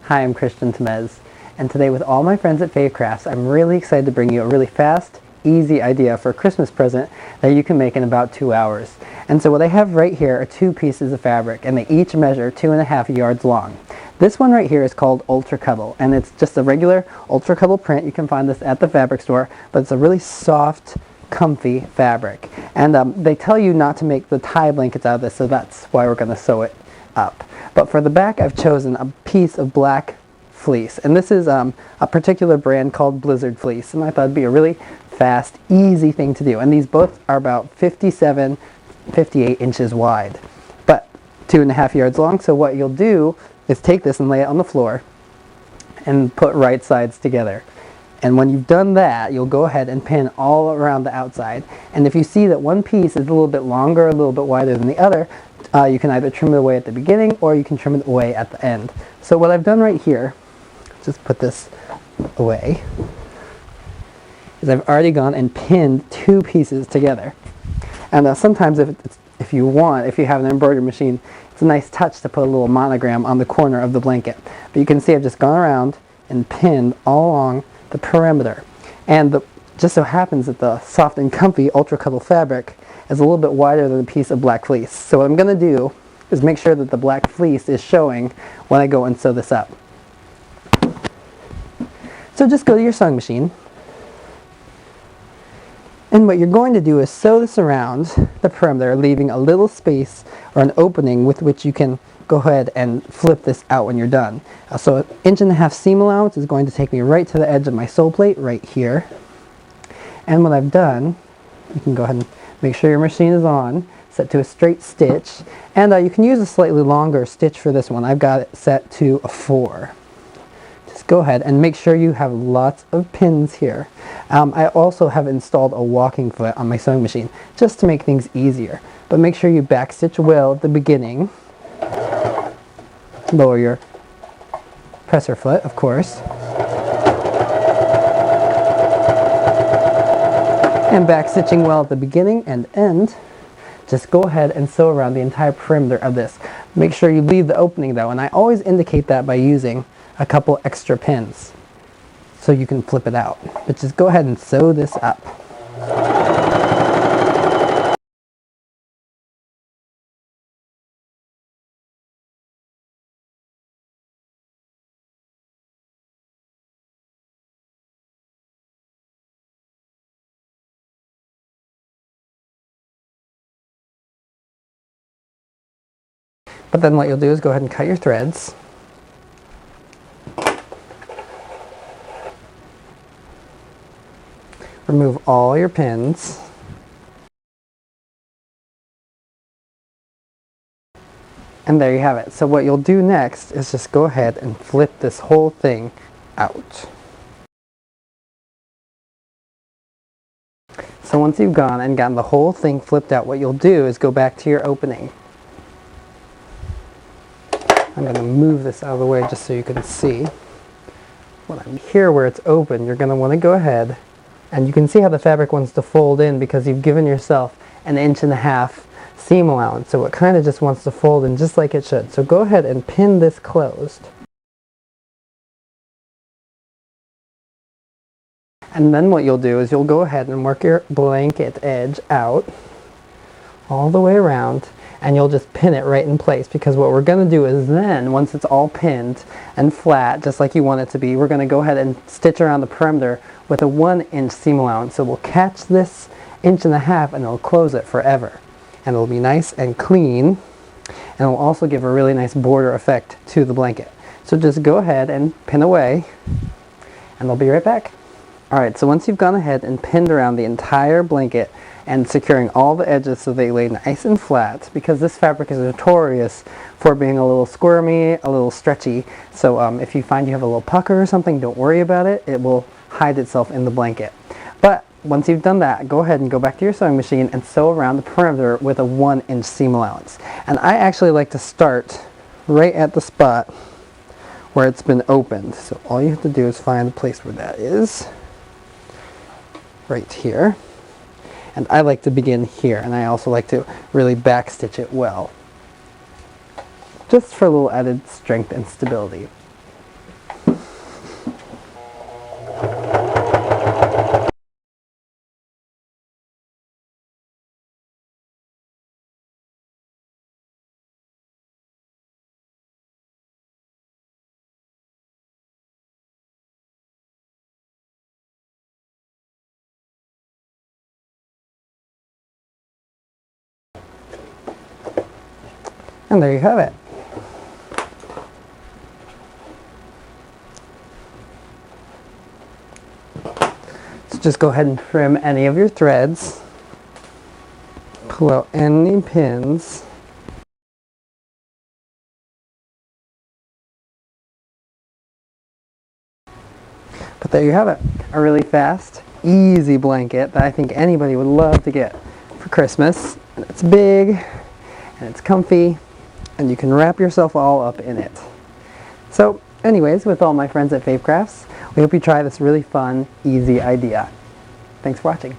Hi, I'm Tamez, and today with all my friends at Fave Crafts, I'm really excited to bring you a really fast, easy idea for a Christmas present that you can make in about 2 hours. And so what I have right here are 2 pieces of fabric, and they each measure 2.5 yards long. This one right here is called Ultra Cuddle, and it's just a regular Ultra Cuddle print. You can find this at the fabric store, but it's a really soft, comfy fabric. And they tell you not to make the tie blankets out of this, so that's why we're going to sew it up. But for the back, I've chosen a piece of black fleece, and this is a particular brand called Blizzard Fleece, and I thought it'd be a really fast, easy thing to do. And these both are about 57, 58 inches wide, but 2.5 yards long. So what you'll do is take this and lay it on the floor and put right sides together. And when you've done that, you'll go ahead and pin all around the outside. And if you see that one piece is a little bit longer, a little bit wider than the other, you can either trim it away at the beginning or you can trim it away at the end. So what I've done right here, just put this away, is I've already gone and pinned 2 pieces together. And sometimes if you have an embroidery machine, it's a nice touch to put a little monogram on the corner of the blanket. But you can see I've just gone around and pinned all along the perimeter. And just so happens that the soft and comfy Ultra Cuddle fabric is a little bit wider than a piece of black fleece. So what I'm going to do is make sure that the black fleece is showing when I go and sew this up. So just go to your sewing machine, and what you're going to do is sew this around the perimeter, leaving a little space or an opening with which you can go ahead and flip this out when you're done. So 1.5 inch seam allowance is going to take me right to the edge of my sew plate right here. And what I've done, you can go ahead and make sure your machine is on, set to a straight stitch, and you can use a slightly longer stitch for this one. I've got it set to a 4. Just go ahead and make sure you have lots of pins here. I also have installed a walking foot on my sewing machine just to make things easier. But make sure you backstitch well at the beginning. Lower your presser foot, of course. And backstitching well at the beginning and end. Just go ahead and sew around the entire perimeter of this. Make sure you leave the opening though, and I always indicate that by using a couple extra pins so you can flip it out. But just go ahead and sew this up. But then what you'll do is go ahead and cut your threads. Remove all your pins. And there you have it. So what you'll do next is just go ahead and flip this whole thing out. So once you've gone and gotten the whole thing flipped out, what you'll do is go back to your opening. I'm going to move this out of the way just so you can see. Here where it's open, you're going to want to go ahead, and you can see how the fabric wants to fold in because you've given yourself an 1.5 inch seam allowance. So it kind of just wants to fold in just like it should. So go ahead and pin this closed. And then what you'll do is you'll go ahead and work your blanket edge out all the way around, and you'll just pin it right in place, because what we're going to do is then, once it's all pinned and flat, just like you want it to be, we're going to go ahead and stitch around the perimeter with a 1 inch seam allowance. So we'll catch this 1.5 inches and it'll close it forever. And it'll be nice and clean, and it'll also give a really nice border effect to the blanket. So just go ahead and pin away, and I'll be right back. Alright, so once you've gone ahead and pinned around the entire blanket and securing all the edges so they lay nice and flat, because this fabric is notorious for being a little squirmy, a little stretchy. So if you find you have a little pucker or something, don't worry about it. It will hide itself in the blanket. But once you've done that, go ahead and go back to your sewing machine and sew around the perimeter with a 1 inch seam allowance. And I actually like to start right at the spot where it's been opened. So all you have to do is find the place where that is. Right here. And I like to begin here, and I also like to really backstitch it well, just for a little added strength and stability. And there you have it. So just go ahead and trim any of your threads. Pull out any pins. But there you have it. A really fast, easy blanket that I think anybody would love to get for Christmas. And it's big, and it's comfy, and you can wrap yourself all up in it. So anyways, with all my friends at Fave Crafts, we hope you try this really fun, easy idea. Thanks for watching.